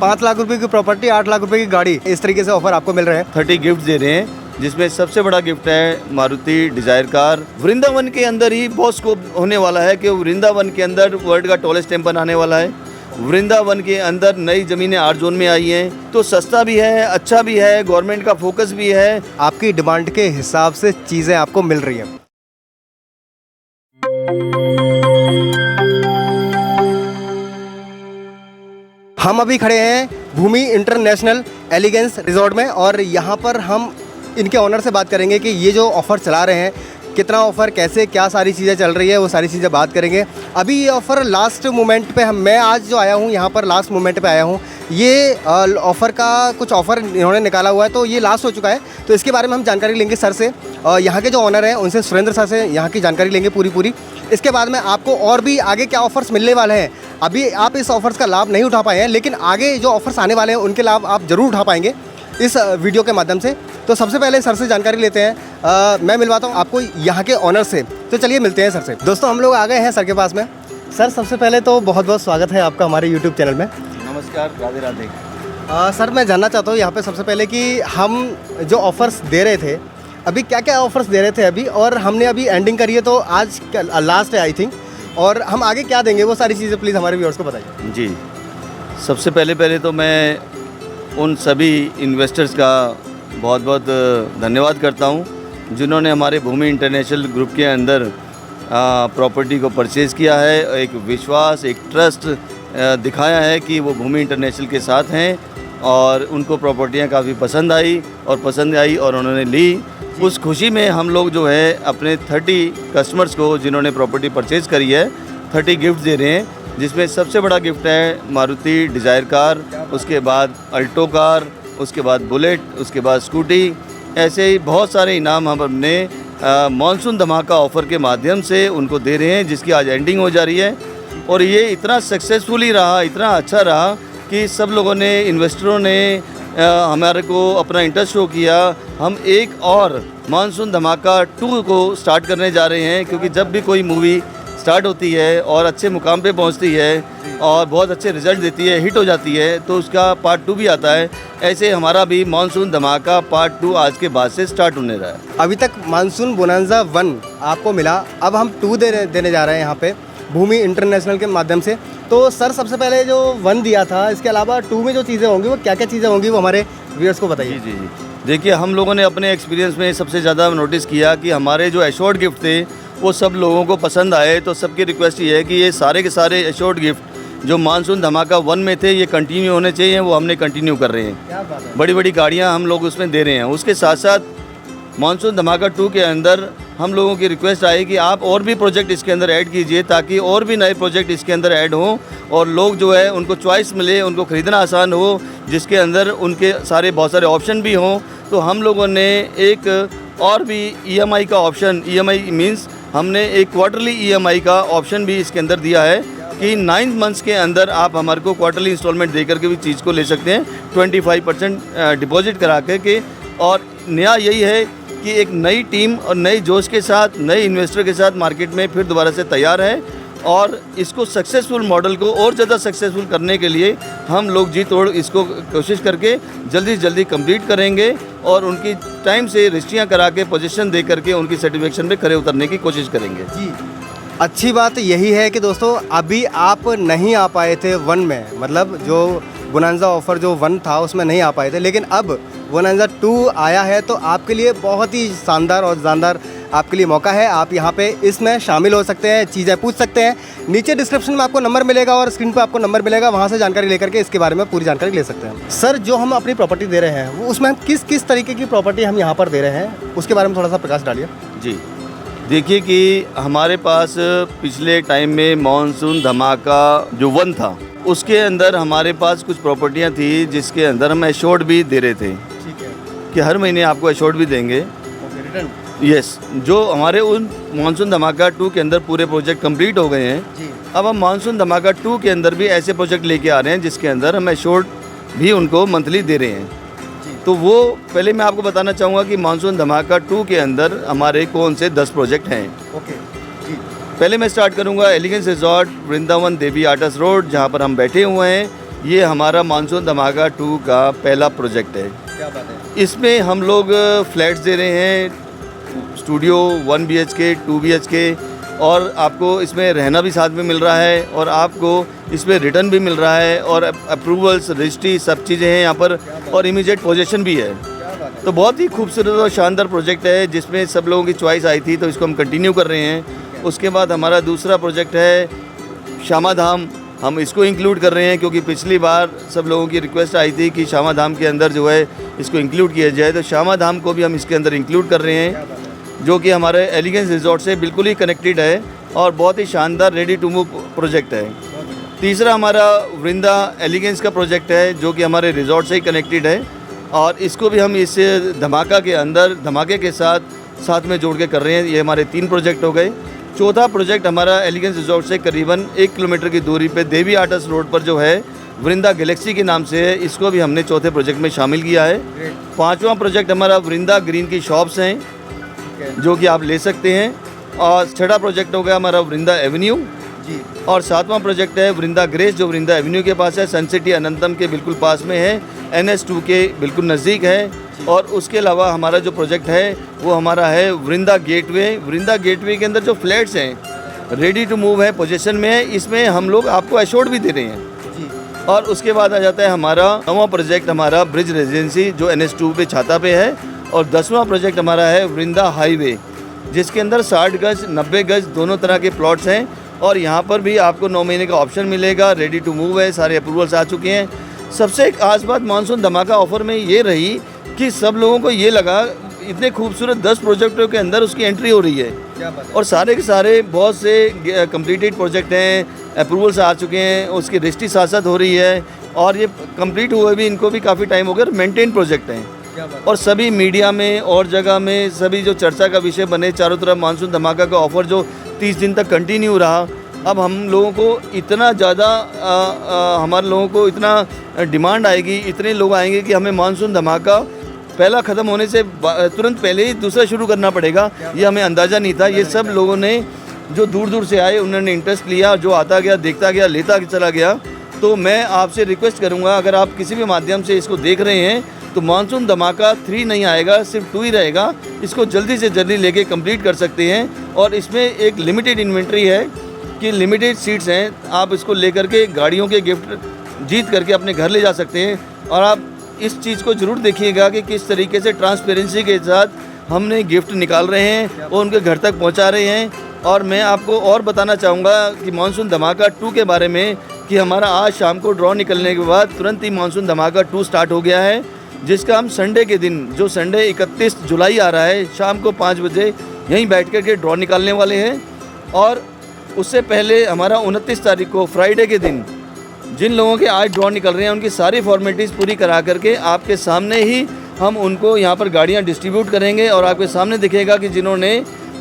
5 लाख रुपए की प्रॉपर्टी, 8 लाख रुपए की गाड़ी, इस तरीके से ऑफर आपको मिल रहे हैं। 30 गिफ्ट दे रहे हैं, जिसमें सबसे बड़ा गिफ्ट है मारुति डिजायर कार। वृंदावन के अंदर ही बहुत स्कोप होने वाला है कि वृंदावन के अंदर वर्ल्ड का टॉलेस्ट टेम्पल आने वाला है। वृंदावन के अंदर नई ज़मीनें 8 जोन में आई हैं, तो सस्ता भी है, अच्छा भी है, गवर्नमेंट का फोकस भी है। आपकी डिमांड के हिसाब से चीज़ें आपको मिल रही हैं। हम अभी खड़े हैं भूमि इंटरनेशनल एलिगेंस रिजॉर्ट में और यहाँ पर हम इनके ऑनर से बात करेंगे कि ये जो ऑफ़र चला रहे हैं, कितना ऑफ़र, कैसे, क्या सारी चीज़ें चल रही है, वो सारी चीज़ें बात करेंगे। अभी ये ऑफ़र लास्ट मोमेंट पे मैं आज जो आया हूँ यहाँ पर लास्ट मोमेंट पे आया हूँ। ये ऑफ़र का कुछ ऑफ़र इन्होंने निकाला हुआ है, तो ये लास्ट हो चुका है, तो इसके बारे में हम जानकारी लेंगे सर से। यहाँ के जो ऑनर हैं उनसे, सुरेंद्र सर से यहाँ की जानकारी लेंगे पूरी। इसके बाद में आपको और भी आगे क्या ऑफ़र्स मिलने वाले हैं। अभी आप इस ऑफ़र्स का लाभ नहीं उठा पाए हैं, लेकिन आगे जो ऑफ़र्स आने वाले हैं उनके लाभ आप ज़रूर उठा पाएंगे इस वीडियो के माध्यम से। तो सबसे पहले सर से जानकारी लेते हैं। मैं मिलवाता हूँ आपको यहाँ के ऑनर से, तो चलिए मिलते हैं सर से। दोस्तों, हम लोग आ गए हैं सर के पास में। सर, सबसे पहले तो बहुत बहुत स्वागत है आपका हमारे यूट्यूब चैनल में। नमस्कार, राधे राधे। सर, मैं जानना चाहता हूँ यहाँ पे सबसे पहले कि हम जो ऑफ़र्स दे रहे थे, अभी क्या क्या ऑफ़र्स दे रहे थे अभी, और हमने अभी एंडिंग करी है, तो आज लास्ट है आई थिंक, और हम आगे क्या देंगे वो सारी चीज़ें प्लीज़ हमारे व्यूअर्स को बताइए। जी, सबसे पहले तो मैं उन सभी इन्वेस्टर्स का बहुत बहुत धन्यवाद करता हूं जिन्होंने हमारे भूमि इंटरनेशनल ग्रुप के अंदर प्रॉपर्टी को परचेज़ किया है। एक विश्वास, एक ट्रस्ट दिखाया है कि वो भूमि इंटरनेशनल के साथ हैं और उनको प्रॉपर्टियां काफ़ी पसंद आई और उन्होंने ली। उस खुशी में हम लोग जो है अपने 30 कस्टमर्स को, जिन्होंने प्रॉपर्टी परचेज़ करी है, 30 गिफ्ट दे रहे हैं, जिसमें सबसे बड़ा गिफ्ट है मारुति डिज़ायर कार, उसके बाद अल्टो कार, उसके बाद बुलेट, उसके बाद स्कूटी। ऐसे ही बहुत सारे इनाम हम अपने मानसून धमाका ऑफ़र के माध्यम से उनको दे रहे हैं, जिसकी आज एंडिंग हो जा रही है। और ये इतना सक्सेसफुली रहा, इतना अच्छा रहा कि सब लोगों ने, इन्वेस्टरों ने हमारे को अपना इंटरेस्ट शो किया। हम एक और मानसून धमाका 2 को स्टार्ट करने जा रहे हैं, क्योंकि जब भी कोई मूवी स्टार्ट होती है और अच्छे मुकाम पे पहुंचती है और बहुत अच्छे रिजल्ट देती है, हिट हो जाती है, तो उसका पार्ट 2 भी आता है। ऐसे हमारा भी मानसून धमाका पार्ट 2 आज के बाद से स्टार्ट होने रहा है। अभी तक मानसून बोनांजा 1 आपको मिला, अब हम 2 देने जा रहे हैं यहाँ पे भूमि इंटरनेशनल के माध्यम से। तो सर, सबसे पहले जो 1 दिया था, इसके अलावा 2 में जो चीज़ें होंगी वो क्या क्या चीज़ें होंगी, वो हमारे व्यूअर्स को बताइए। जी। देखिए, हम लोगों ने अपने एक्सपीरियंस में सबसे ज़्यादा नोटिस किया कि हमारे जो एश्योर्ड गिफ्ट थे वो सब लोगों को पसंद आए। तो सबकी रिक्वेस्ट ये है कि ये सारे के सारे एश्योर्ड गिफ्ट जो मानसून धमाका 1 में थे, ये कंटिन्यू होने चाहिए। वो हमने कंटिन्यू कर रहे हैं। क्या बात है। बड़ी गाड़ियाँ हम लोग उसमें दे रहे हैं। उसके साथ साथ मानसून धमाका 2 के अंदर हम लोगों की रिक्वेस्ट आई कि आप और भी प्रोजेक्ट इसके अंदर ऐड कीजिए, ताकि और भी नए प्रोजेक्ट इसके अंदर ऐड हों और लोग जो है उनको चॉइस मिले, उनको ख़रीदना आसान हो, जिसके अंदर उनके बहुत सारे ऑप्शन भी हों। तो हम लोगों ने एक और भी EMI का ऑप्शन, EMI मीन्स हमने एक क्वार्टरली EMI का ऑप्शन भी इसके अंदर दिया है कि 9 मंथ्स के अंदर आप हमारे को क्वार्टरली इंस्टॉलमेंट दे करके भी चीज़ को ले सकते हैं, 25% डिपॉजिट करा के। और नया यही है कि एक नई टीम और नई जोश के साथ, नए इन्वेस्टर के साथ मार्केट में फिर दोबारा से तैयार है, और इसको सक्सेसफुल मॉडल को और ज़्यादा सक्सेसफुल करने के लिए हम लोग जी तोड़ इसको कोशिश करके जल्दी से जल्दी कंप्लीट करेंगे और उनकी टाइम से रजिस्ट्रियाँ करा के, पोजीशन दे करके उनकी सर्टिफिकेशन पे खड़े उतरने की कोशिश करेंगे। जी, अच्छी बात यही है कि दोस्तों, अभी आप नहीं आ पाए थे 1 में, मतलब जो बोनांजा ऑफ़र जो 1 था उसमें नहीं आ पाए थे, लेकिन अब बोनांजा 2 आया है, तो आपके लिए बहुत ही शानदार और जानदार आपके लिए मौका है। आप यहाँ पे इसमें शामिल हो सकते हैं, चीज़ें पूछ सकते हैं। नीचे डिस्क्रिप्शन में आपको नंबर मिलेगा और स्क्रीन पे आपको नंबर मिलेगा, वहाँ से जानकारी लेकर के इसके बारे में पूरी जानकारी ले सकते हैं। सर, जो हम अपनी प्रॉपर्टी दे रहे हैं, वो उसमें हम किस किस तरीके की प्रॉपर्टी हम यहाँ पर दे रहे हैं, उसके बारे में थोड़ा सा प्रकाश डालिए। जी, देखिए कि हमारे पास पिछले टाइम में मानसून धमाका जो 1 था, उसके अंदर हमारे पास कुछ प्रॉपर्टियाँ थी जिसके अंदर हम एश्योर्ड भी दे रहे थे। ठीक है, कि हर महीने आपको एश्योर्ड भी देंगे। रिटर्न। यस, जो हमारे उन मानसून धमाका 2 के अंदर पूरे प्रोजेक्ट कंप्लीट हो गए हैं। जी। अब हम मानसून धमाका 2 के अंदर भी ऐसे प्रोजेक्ट लेके आ रहे हैं जिसके अंदर हम एश्योर्ड भी उनको मंथली दे रहे हैं। तो वो पहले मैं आपको बताना चाहूँगा कि मानसून धमाका 2 के अंदर हमारे कौन से 10 प्रोजेक्ट हैं। ओके जी। पहले मैं स्टार्ट करूँगा एलिगेंस रिजॉर्ट, वृंदावन देवी आर्टस रोड, जहाँ पर हम बैठे हुए हैं। ये हमारा मानसून धमाका 2 का पहला प्रोजेक्ट है। क्या बात है। इसमें हम लोग फ्लैट्स दे रहे हैं, स्टूडियो 1 BHK 2 BHK, और आपको इसमें रहना भी साथ में मिल रहा है और आपको इसमें रिटर्न भी मिल रहा है और अप्रूवल्स, रजिस्ट्री सब चीज़ें हैं यहाँ पर और इमीडिएट पोजेशन भी है। तो बहुत ही खूबसूरत और शानदार प्रोजेक्ट है जिसमें सब लोगों की चॉइस आई थी, तो इसको हम कंटिन्यू कर रहे हैं। उसके बाद हमारा दूसरा प्रोजेक्ट है श्यामा धाम, हम इसको इंक्लूड कर रहे हैं क्योंकि पिछली बार सब लोगों की रिक्वेस्ट आई थी कि श्यामा धाम के अंदर जो है इसको इंक्लूड किया जाए, तो श्यामा धाम को भी हम इसके अंदर इंक्लूड कर रहे हैं, जो कि हमारे एलिगेंस रिजॉर्ट से बिल्कुल ही कनेक्टेड है और बहुत ही शानदार रेडी टू मूव प्रोजेक्ट है। तीसरा हमारा वृंदा एलिगेंस का प्रोजेक्ट है जो कि हमारे रिजॉर्ट से ही कनेक्टेड है और इसको भी हम इस धमाका के अंदर धमाके के साथ में जोड़ के कर रहे हैं। ये हमारे 3 प्रोजेक्ट हो गए। चौथा प्रोजेक्ट हमारा एलिगेंस रिजॉर्ट से करीबन 1 किलोमीटर की दूरी पे देवी आर्टस रोड पर जो है वृंदा गैलेक्सी के नाम से है, इसको भी हमने चौथे प्रोजेक्ट में शामिल किया है। 5वां प्रोजेक्ट हमारा वृंदा ग्रीन की शॉप्स हैं जो कि आप ले सकते हैं, और 6वां प्रोजेक्ट हो गया हमारा वृंदा एवेन्यू जी, और 7वां प्रोजेक्ट है वृंदा ग्रेस जो वृंदा एवेन्यू के पास है, सन सिटी अनंतम के बिल्कुल पास में है, NS2 के बिल्कुल नज़दीक है। और उसके अलावा हमारा जो प्रोजेक्ट है वो हमारा है वृंदा गेटवे। वृंदा गेटवे के अंदर जो फ्लैट्स हैं रेडी टू मूव है, पोजीशन में है, इसमें हम लोग आपको एश्योर्ड भी दे रहे हैं जी। और उसके बाद आ जाता है हमारा 9वां प्रोजेक्ट हमारा ब्रिज रेजिडेंसी जो NS2 पे छाता पे है, और 10वां प्रोजेक्ट हमारा है वृंदा हाईवे जिसके अंदर 60 गज 90 गज दोनों तरह के प्लॉट्स हैं, और यहाँ पर भी आपको 9 महीने का ऑप्शन मिलेगा, रेडी टू मूव है, सारे अप्रूवल्स आ चुके हैं। सबसे खास बात मानसून धमाका ऑफर में ये रही कि सब लोगों को ये लगा इतने खूबसूरत 10 प्रोजेक्टों के अंदर उसकी एंट्री हो रही है, क्या बात है। और सारे के सारे बहुत से कंप्लीटेड प्रोजेक्ट हैं, अप्रूवल्स आ चुके हैं, उसकी रजिस्ट्री साथ साथ हो रही है, और ये कंप्लीट हुए भी इनको भी काफ़ी टाइम हो गया, मेंटेन प्रोजेक्ट हैं। और सभी मीडिया में और जगह में सभी जो चर्चा का विषय बने, चारों तरफ मानसून धमाका का ऑफ़र जो 30 दिन तक कंटिन्यू रहा। अब हम लोगों को इतना ज़्यादा हमारे लोगों को इतना डिमांड आएगी, इतने लोग आएंगे कि हमें मानसून धमाका पहला ख़त्म होने से तुरंत पहले ही दूसरा शुरू करना पड़ेगा, ये हमें अंदाज़ा नहीं था। ये सब लोगों ने जो दूर दूर से आए उन्होंने इंटरेस्ट लिया, जो आता गया देखता गया लेता चला गया। तो मैं आपसे रिक्वेस्ट करूँगा, अगर आप किसी भी माध्यम से इसको देख रहे हैं तो मानसून धमाका 3 नहीं आएगा, सिर्फ 2 ही रहेगा। इसको जल्दी से जल्दी लेके कंप्लीट कर सकते हैं, और इसमें एक लिमिटेड इन्वेंट्री है कि लिमिटेड सीट्स हैं, आप इसको लेकर के गाड़ियों के गिफ्ट जीत करके अपने घर ले जा सकते हैं। और आप इस चीज़ को ज़रूर देखिएगा कि किस तरीके से ट्रांसपेरेंसी के साथ हमने गिफ्ट निकाल रहे हैं और उनके घर तक पहुंचा रहे हैं। और मैं आपको और बताना चाहूँगा कि मानसून धमाका 2 के बारे में कि हमारा आज शाम को ड्रॉ निकलने के बाद तुरंत ही मानसून धमाका 2 स्टार्ट हो गया है, जिसका हम संडे के दिन जो संडे 31 जुलाई आ रहा है शाम को 5 बजे यहीं बैठ कर के ड्रॉ निकालने वाले हैं। और उससे पहले हमारा 29 तारीख को फ्राइडे के दिन जिन लोगों के आज ड्रॉ निकल रहे हैं उनकी सारी फॉर्मेलिटीज़ पूरी करा करके आपके सामने ही हम उनको यहाँ पर गाड़ियाँ डिस्ट्रीब्यूट करेंगे, और आपके सामने दिखेगा कि जिन्होंने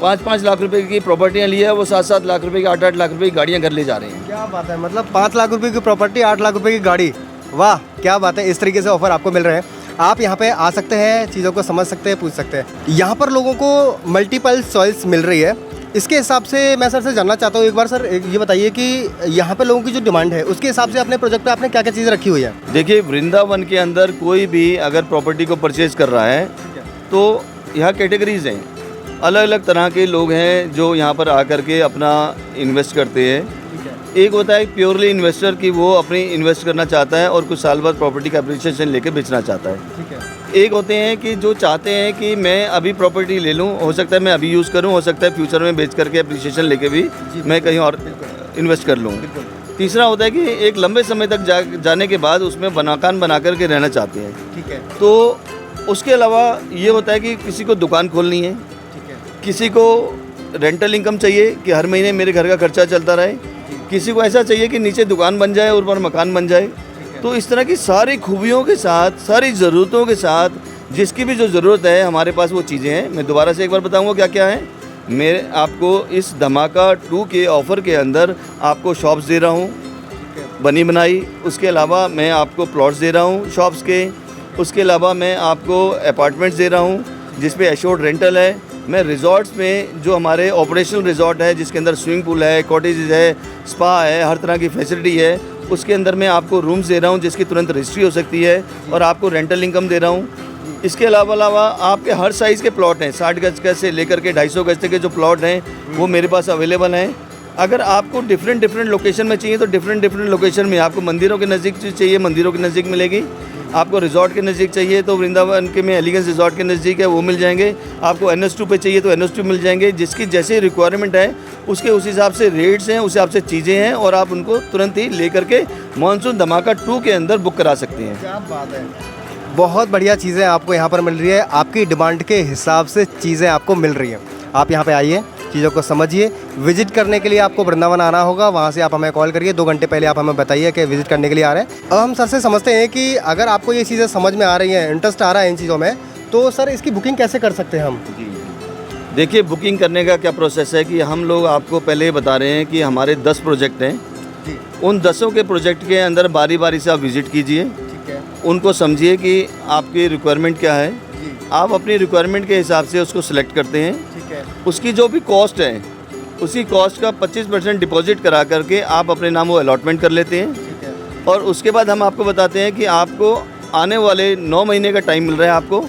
5-5 लाख रुपए की प्रॉपर्टियाँ ली है वो 7-7 लाख रुपए की 8-8 लाख रुपए की गाड़ियाँ घर ले जा रहे हैं। क्या बात है, मतलब 5 लाख रुपए की प्रॉपर्टी 8 लाख रुपए की गाड़ी, वाह क्या बात है। इस तरीके से ऑफर आपको मिल रहे हैं, आप यहाँ पे आ सकते हैं, चीज़ों को समझ सकते हैं, पूछ सकते हैं। यहाँ पर लोगों को मल्टीपल चॉइस मिल रही है, इसके हिसाब से मैं सर से जानना चाहता हूँ एक बार सर ये बताइए कि यहाँ पे लोगों की जो डिमांड है उसके हिसाब से अपने प्रोजेक्ट पे आपने क्या क्या चीज़ें रखी हुई है। देखिए, वृंदावन के अंदर कोई भी अगर प्रॉपर्टी को परचेज़ कर रहा है तो यहाँ कैटेगरीज हैं, अलग अलग तरह के लोग हैं जो यहाँ पर आकर के अपना इन्वेस्ट करते हैं। एक होता है प्योरली इन्वेस्टर कि वो अपनी इन्वेस्ट करना चाहता है और कुछ साल बाद प्रॉपर्टी का अप्रिसिएशन लेके बेचना चाहता है। ठीक है। एक होते हैं कि जो चाहते हैं कि मैं अभी प्रॉपर्टी ले लूँ, हो सकता है मैं अभी यूज़ करूँ, हो सकता है फ्यूचर में बेच करके अप्रिसिएशन लेके भी मैं कहीं और इन्वेस्ट कर लूँ। तीसरा होता है कि एक लंबे समय तक जाने के बाद उसमें मकान बना करके रहना चाहते हैं। ठीक है। तो उसके अलावा ये होता है कि किसी को दुकान खोलनी है, ठीक है, किसी को रेंटल इनकम चाहिए कि हर महीने मेरे घर का खर्चा चलता रहे, किसी को ऐसा चाहिए कि नीचे दुकान बन जाए और ऊपर मकान बन जाए। तो इस तरह की सारी खूबियों के साथ, सारी ज़रूरतों के साथ, जिसकी भी जो ज़रूरत है हमारे पास वो चीज़ें हैं। मैं दोबारा से एक बार बताऊंगा क्या क्या है। मैं आपको इस धमाका 2 के ऑफ़र के अंदर आपको शॉप्स दे रहा हूँ बनी बनाई, उसके अलावा मैं आपको प्लॉट्स दे रहा हूँ शॉप्स के, उसके अलावा मैं आपको अपार्टमेंट्स दे रहा हूँ जिसपे एश्योर्ड रेंटल है। मैं रिज़ॉर्ट्स में जो हमारे ऑपरेशनल रिज़ॉर्ट है जिसके अंदर स्विमिंग पूल है, कॉटेजेस है, स्पा है, हर तरह की फैसिलिटी है, उसके अंदर मैं आपको रूम्स दे रहा हूँ जिसकी तुरंत रजिस्ट्री हो सकती है और आपको रेंटल इनकम दे रहा हूँ। इसके अलावा आपके हर साइज़ के प्लॉट हैं, 60 गज का से लेकर के 250 गज तक के जो प्लॉट हैं वो मेरे पास अवेलेबल हैं। अगर आपको डिफरेंट लोकेशन में चाहिए तो डिफरेंट लोकेशन में, आपको मंदिरों के नज़दीक चाहिए मंदिरों के नज़दीक मिलेगी, आपको रिजॉर्ट के नज़दीक चाहिए तो वृंदावन के में एलिगेंस रिजॉर्ट के नज़दीक है वो मिल जाएंगे, आपको NS2 पे चाहिए तो NS2 मिल जाएंगे। जिसकी जैसे रिक्वायरमेंट है उसके उस हिसाब से रेट्स हैं, उस हिसाब से चीज़ें हैं और आप उनको तुरंत ही लेकर के मानसून धमाका 2 के अंदर बुक करा सकते हैं। क्या बात है, बहुत बढ़िया चीज़ें आपको यहाँ पर मिल रही है, आपकी डिमांड के हिसाब से चीज़ें आपको मिल रही हैं। आप यहाँ पे आइए, चीज़ों को समझिए। विजिट करने के लिए आपको वृंदावन आना होगा, वहाँ से आप हमें कॉल करिए, 2 घंटे पहले आप हमें बताइए कि विजिट करने के लिए आ रहे हैं। अब हम सर से समझते हैं कि अगर आपको ये चीज़ें समझ में आ रही हैं, इंटरेस्ट आ रहा है इन चीज़ों में, तो सर इसकी बुकिंग कैसे कर सकते हैं हम? जी, देखिए बुकिंग करने का क्या प्रोसेस है कि हम लोग आपको पहले ही बता रहे हैं कि हमारे 10 प्रोजेक्ट हैं जी। उन 10 के प्रोजेक्ट के अंदर बारी बारी से आप विज़िट कीजिए, ठीक है, उनको समझिए कि आपकी रिक्वायरमेंट क्या है, जी, आप अपनी रिक्वायरमेंट के हिसाब से उसको सिलेक्ट करते हैं। ठीक है, उसकी जो भी कॉस्ट है उसी कॉस्ट का 25% डिपॉजिट करा करके आप अपने नाम वो अलॉटमेंट कर लेते हैं ठीक है, और उसके बाद हम आपको बताते हैं कि आपको आने वाले 9 महीने का टाइम मिल रहा है आपको।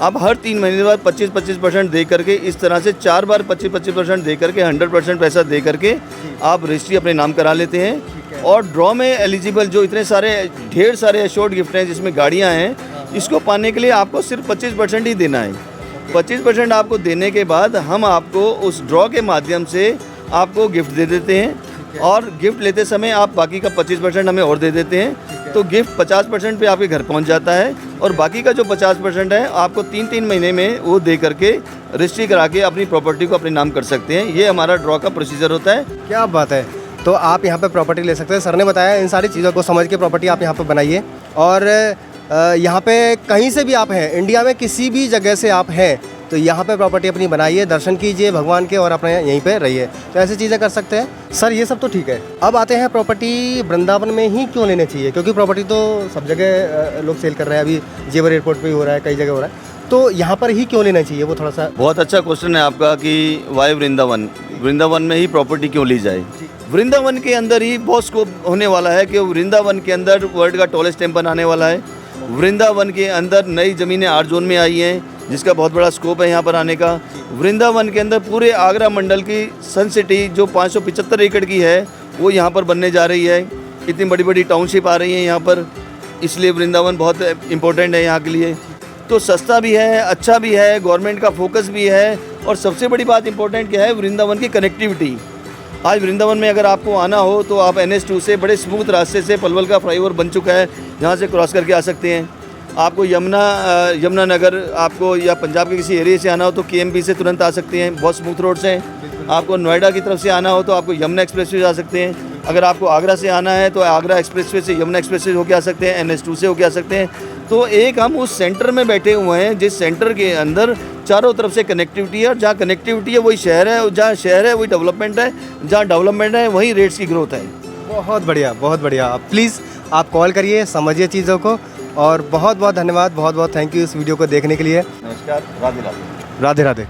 आप हर 3 महीने बाद 25% दे करके इस तरह से 4 बार 25% दे करके 100% पैसा दे करके आप रजिस्ट्री अपने नाम करा लेते है। हैं। और ड्रॉ में एलिजिबल जो इतने सारे ढेर सारे एश्योर्ड गिफ्ट हैं जिसमें गाड़ियाँ हैं, इसको पाने के लिए आपको सिर्फ 25% ही देना है। 25% आपको देने के बाद हम आपको उस ड्रॉ के माध्यम से आपको गिफ्ट दे देते हैं और गिफ्ट लेते समय आप बाकी का 25% हमें और दे देते हैं, तो गिफ्ट 50% पे आपके घर पहुंच जाता है और बाकी का जो 50% है आपको 3-3 महीने में वो दे करके रजिस्ट्री करा के अपनी प्रॉपर्टी को अपने नाम कर सकते हैं। ये हमारा ड्रॉ का प्रोसीजर होता है। क्या बात है, तो आप यहाँ पे प्रॉपर्टी ले सकते हैं। सर ने बताया इन सारी चीज़ों को समझ के प्रॉपर्टी आप यहाँ पे बनाइए और यहाँ पे कहीं से भी आप हैं, इंडिया में किसी भी जगह से आप हैं तो यहाँ पे प्रॉपर्टी अपनी बनाइए, दर्शन कीजिए भगवान के और अपने यहीं पे रहिए, तो ऐसी चीज़ें कर सकते हैं। सर ये सब तो ठीक है, अब आते हैं प्रॉपर्टी वृंदावन में ही क्यों लेने चाहिए, क्योंकि प्रॉपर्टी तो सब जगह लोग सेल कर रहे हैं, अभी जेवर एयरपोर्ट पे ही हो रहा है, कई जगह हो रहा है, तो यहाँ पर ही क्यों लेना चाहिए वो थोड़ा सा। बहुत अच्छा क्वेश्चन है आपका कि वाई वृंदावन, वृंदावन में ही प्रॉपर्टी क्यों ली जाए। वृंदावन के अंदर ही बहुत स्कोप होने वाला है कि वृंदावन के अंदर वर्ल्ड का टॉलेस्ट टेम्पल आने वाला है। वृंदावन के अंदर नई ज़मीनें आर जोन में आई हैं जिसका बहुत बड़ा स्कोप है यहाँ पर आने का। वृंदावन के अंदर पूरे आगरा मंडल की सन सिटी जो 575 एकड़ की है वो यहाँ पर बनने जा रही है। इतनी बड़ी बड़ी टाउनशिप आ रही हैं यहाँ पर, इसलिए वृंदावन बहुत इम्पोर्टेंट है यहाँ के लिए। तो सस्ता भी है, अच्छा भी है, गवर्नमेंट का फोकस भी है और सबसे बड़ी बात इम्पोर्टेंट क्या है, वृंदावन की कनेक्टिविटी। आज वृंदावन में अगर आपको आना हो तो आप NS2 से बड़े स्मूथ रास्ते से, पलवल का फ्लाईओवर बन चुका है जहाँ से क्रॉस करके आ सकते हैं। आपको यमुना नगर आपको या पंजाब के किसी एरिया से आना हो तो KMP से तुरंत आ सकते हैं, बहुत स्मूथ रोड्स हैं। आपको नोएडा की तरफ से आना हो तो आपको यमुना एक्सप्रेस वे जा सकते हैं। अगर आपको आगरा से आना है तो आगरा एक्सप्रेस वे से यमुना एक्सप्रेस वे होकर आ सकते हैं, NS2 से होकर आ सकते हैं। तो एक हम उस सेंटर में बैठे हुए हैं जिस सेंटर के अंदर चारों तरफ से कनेक्टिविटी है और जहाँ कनेक्टिविटी है वही शहर है, जहाँ शहर है वही डेवलपमेंट है, जहाँ डेवलपमेंट है वहीं रेट्स की ग्रोथ है। बहुत बढ़िया, बहुत बढ़िया। प्लीज़ आप कॉल करिए, समझिए चीज़ों को और बहुत बहुत धन्यवाद, बहुत बहुत थैंक यू इस वीडियो को देखने के लिए। नमस्कार, राधे राधे। राधे राधे।